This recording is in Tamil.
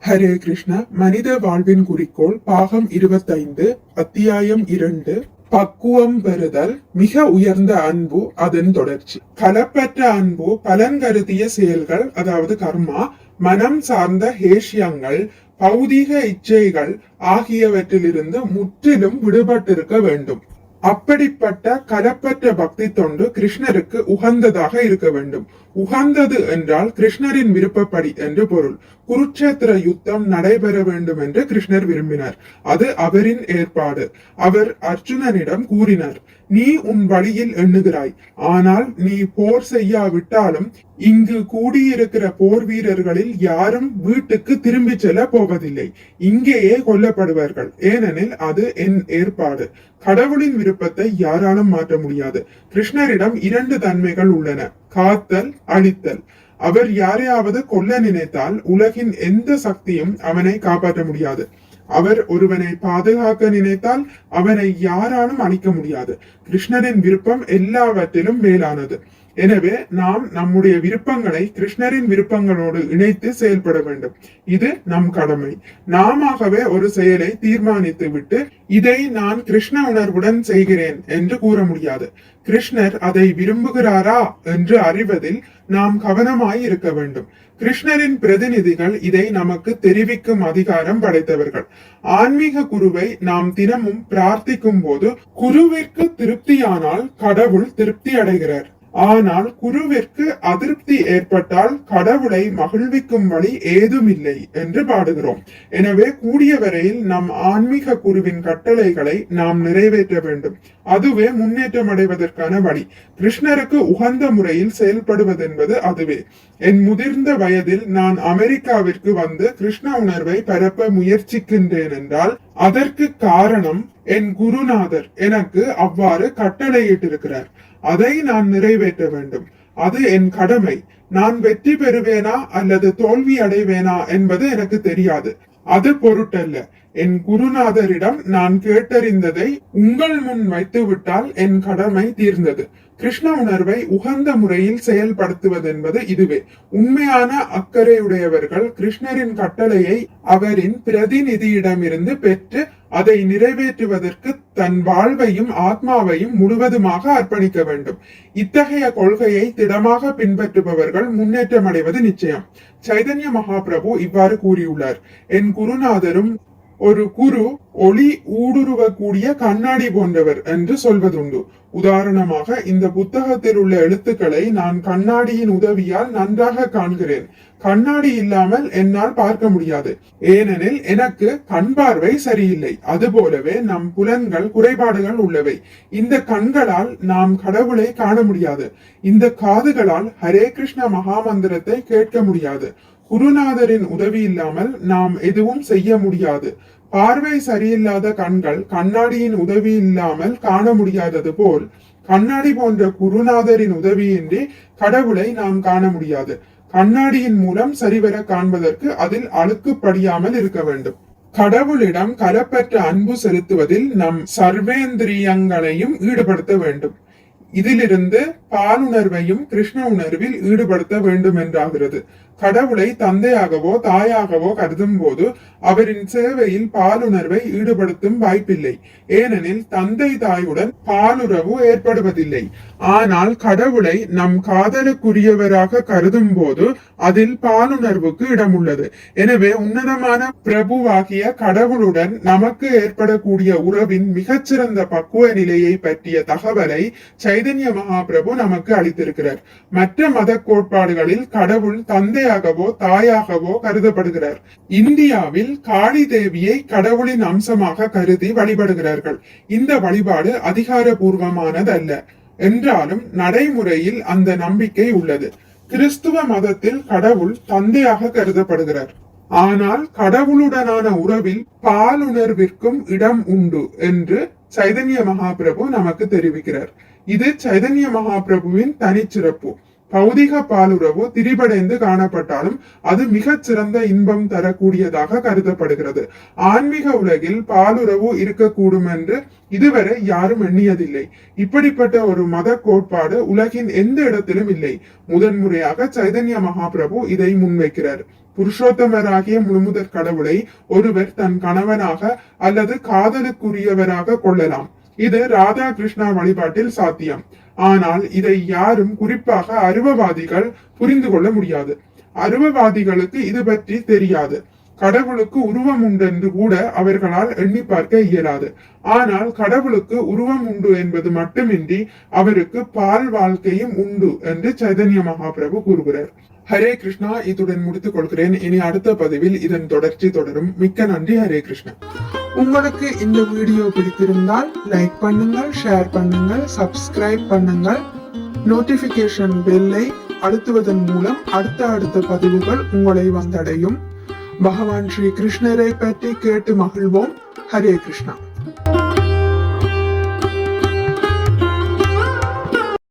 ஹரே கிருஷ்ண. மனித வாழ்வின் குறிக்கோள் பாகம் 25 அத்தியாயம் 2 பக்குவம் பெறுதல். மிக உயர்ந்த அன்பு அதன் தொடர்ச்சி. கலப்பற்ற அன்பு பலன் கருதிய செயல்கள், அதாவது கர்மா, மனம் சார்ந்த ஹேஷ்யங்கள், பௌதீக இச்சைகள் ஆகியவற்றிலிருந்து முற்றிலும் விடுபட்டிருக்க வேண்டும். அப்படிப்பட்ட கலப்பற்ற பக்தி தொண்டு கிருஷ்ணருக்கு உகந்ததாக இருக்க வேண்டும். உகந்தது என்றால் கிருஷ்ணரின் விருப்பப்படி என்று பொருள். குருட்சேத்திர யுத்தம் நடைபெற வேண்டும் என்று கிருஷ்ணர் விரும்பினார். அது அவரின் ஏற்பாடு. அவர் அர்ஜுனனிடம் கூறினார், நீ உன் வழியில் எண்ணுகிறாய், ஆனால் நீ போர் செய்யாவிட்டாலும் இங்கு கூடியிருக்கிற போர் வீரர்களில் யாரும் வீட்டுக்கு திரும்பி செல்ல போவதில்லை, இங்கேயே கொல்லப்படுவார்கள். ஏனெனில் அது என் ஏற்பாடு. கடவுளின் விருப்பத்தை யாராலும் மாற்ற முடியாது. கிருஷ்ணரிடம் 2 தன்மைகள் உள்ளன, காத்தல், அழித்தல். அவர் யாரையாவது கொல்ல நினைத்தால் உலகின் எந்த சக்தியும் அவனை காப்பாற்ற முடியாது. அவர் ஒருவனை பாதுகாக்க நினைத்தால் அவனை யாராலும் அழிக்க முடியாது. கிருஷ்ணரின் விருப்பம் எல்லாவற்றிலும் மேலானது. எனவே நாம் நம்முடைய விருப்பங்களை கிருஷ்ணரின் விருப்பங்களோடு இணைத்து செயல்பட வேண்டும். இது நம் கடமை. நாமவே ஒரு செயலை தீர்மானித்து விட்டு இதை நான் கிருஷ்ண உணர்வுடன் செய்கிறேன் என்று கூற முடியாது. கிருஷ்ணர் அதை விரும்புகிறாரா என்று அறிவதில் நாம் கவனமாய் இருக்க வேண்டும். கிருஷ்ணரின் பிரதிநிதிகள் இதை நமக்கு தெரிவிக்கும் அதிகாரம் படைத்தவர்கள். ஆன்மீக குருவை நாம் தினமும் பிரார்த்திக்கும் போது குருவிற்கு திருப்தியானால் கடவுள் திருப்தி அடைகிறார். ஆனால் குருவிற்கு அதிருப்தி ஏற்பட்டால் கடவுளை மகிழ்விக்கும் வழி ஏதும் இல்லை என்று பாடுகிறோம். எனவே கூடிய வரையில் நம் ஆன்மீக குருவின் கட்டளைகளை நாம் நிறைவேற்ற வேண்டும். அதுவே முன்னேற்றம் அடைவதற்கான வழி. கிருஷ்ணருக்கு உகந்த முறையில் செயல்படுவதென்பது அதுவே. என் முதிர்ந்த வயதில் நான் அமெரிக்காவிற்கு வந்து கிருஷ்ண உணர்வை பரப்ப முயற்சிக்கின்றேன் என்றால் அதற்கு காரணம் என் குருநாதர் எனக்கு அவ்வாறு கட்டளையிட்டிருக்கிறார். அதை நான் நிறைவேற்ற வேண்டும். அது என் கடமை. நான் வெற்றி பெறுவேனா அல்லது தோல்வி அடைவேனா என்பது எனக்கு தெரியாது. அது பொருட்டல்ல. என் குருநாதரிடம் நான் கேட்டறிந்ததை உங்கள் முன் வைத்து விட்டால் என் கடமை தீர்ந்தது. கிருஷ்ண உணர்வை உகந்த முறையில் செயல்படுத்துவது என்பது இதுவே. உண்மையான அக்கறையுடையவர்கள் கிருஷ்ணரின் கட்டளையை அவரின் பிரதிநிதியிடமிருந்து பெற்று அதை நிறைவேற்றுவதற்கு தன் வாழ்வையும் ஆத்மாவையும் முழுவதுமாக அர்ப்பணிக்க வேண்டும். இத்தகைய கொள்கையை திடமாக பின்பற்றுபவர்கள் முன்னேற்றம் அடைவது நிச்சயம். சைதன்ய மகாபிரபு இவ்வாறு கூறியுள்ளார், என் குருநாதரும் ஒரு குரு ஒளி ஊடுருவக்கூடிய கண்ணாடி போன்றவர் என்று சொல்வதுண்டு. உதாரணமாக, இந்த புத்தகத்தில் உள்ள எழுத்துக்களை நான் கண்ணாடியின் உதவியால் நன்றாக காண்கிறேன். கண்ணாடி இல்லாமல் என்னால் பார்க்க முடியாது, ஏனெனில் எனக்கு கண் பார்வை சரியில்லை. அதுபோலவே நம் புலன்கள் குறைபாடுகள் உள்ளவை. இந்த கண்களால் நாம் கடவுளை காண முடியாது. இந்த காதுகளால் ஹரே கிருஷ்ண மகாமந்திரத்தை கேட்க முடியாது. குருநாதரின் உதவி இல்லாமல் நாம் எதுவும் செய்ய முடியாது. பார்வை சரியில்லாத கண்கள் கண்ணாடியின் உதவி இல்லாமல் காண முடியாதது போல் கண்ணாடி போன்ற குருநாதரின் உதவியின்றி கடவுளை நாம் காண முடியாது. கண்ணாடியின் மூலம் சரிவர காண்பதற்கு அதில் அழுக்கு படியாமல் இருக்க வேண்டும். கடவுளிடம் கலப்பற்ற அன்பு செலுத்துவதில் நம் சர்வேந்திரியங்களையும் ஈடுபடுத்த வேண்டும். இதிலிருந்து பாலுணர்வையும் கிருஷ்ண உணர்வில் ஈடுபடுத்த வேண்டும் என்றாகிறது. கடவுளை தந்தையாகவோ தாயாகவோ கருதும் போது அவரின் சேவையில் பாலுணர்வை ஈடுபடுத்தும் வாய்ப்பில்லை. ஏனெனில் தந்தை தாயுடன் பாலுறவு ஏற்படுவதில்லை. ஆனால் கடவுளை நம் காதலுக்குரியவராக கருதும் போது அதில் பாலுணர்வுக்கு இடம் உள்ளது. எனவே உன்னதமான பிரபுவாகிய கடவுளுடன் நமக்கு ஏற்படக்கூடிய உறவின் மிகச்சிறந்த பக்குவ நிலையை பற்றிய தகவலை சைதன்ய மகாபிரபு நமக்கு அளித்திருக்கிறார். மற்ற மத கோட்பாடுகளில் கடவுள் தந்தையாகவோ தாயாகவோ கருதப்படுகிறார். இந்தியாவில் காளி தேவியை கடவுளின் அம்சமாக கருதி வழிபடுகிறார்கள். இந்த வழிபாடு அதிகாரபூர்வமானதல்ல என்றாலும் நடைமுறையில் அந்த நம்பிக்கை உள்ளது. கிறிஸ்துவ மதத்தில் கடவுள் தந்தையாக கருதப்படுகிறார். ஆனால் கடவுளுடனான உறவில் பாலுணர்விற்கும் இடம் உண்டு என்று சைதன்ய மகாபிரபு நமக்கு தெரிவிக்கிறார். இது சைதன்ய மகாபிரபுவின் தனிச்சிறப்பு. பௌதிக பாலுறவு திரிபடைந்து காணப்பட்டாலும் அது மிகச் சிறந்த இன்பம் தரக்கூடியதாக கருதப்படுகிறது. ஆன்மீக உலகில் பாலுறவு இருக்கக்கூடும் என்று இதுவரை யாரும் எண்ணியதில்லை. இப்படிப்பட்ட ஒரு மத கோட்பாடு உலகின் எந்த இடத்திலும் இல்லை. முதன்முறையாக சைதன்ய மகாபிரபு இதை முன்வைக்கிறார். புருஷோத்தமராகிய முழுமுதற் கடவுளை ஒருவர் தன் கணவனாக அல்லது காதலுக்குரியவராக கொள்ளலாம். இது ராதா கிருஷ்ணா வழிபாட்டில் சாத்தியம். ஆனால் இதை யாரும், குறிப்பாக அருவவாதிகள் புரிந்து கொள்ள முடியாது. அருவவாதிகளுக்கு இது பற்றி தெரியாது. கடவுளுக்கு உருவம் உண்டு என்று கூட அவர்களால் எண்ணி பார்க்க இயலாது. ஆனால் கடவுளுக்கு உருவம் உண்டு என்பது மட்டுமின்றி அவருக்கு பால் வாழ்க்கையும் உண்டு என்று சைதன்ய மகாபிரபு கூறுகிறார். ஹரே கிருஷ்ணா. இத்துடன் முடித்துக் கொள்கிறேன். இனி அடுத்த பதிவில் இதன் தொடர்ச்சி தொடரும். மிக்க நன்றி. ஹரே கிருஷ்ணா. உங்களுக்கு இந்த வீடியோ பிடித்திருந்தால் லைக் பண்ணுங்கள், ஷேர் பண்ணுங்கள், சப்ஸ்கிரைப் பண்ணுங்கள். நோட்டிபிகேஷன் பெல்லை அழுத்துவதன் மூலம் அடுத்த பதிவுகள் உங்களை வந்தடையும். பகவான் ஸ்ரீ கிருஷ்ணரை பற்றி கேட்டு மகிழ்வோம். ஹரே கிருஷ்ணா.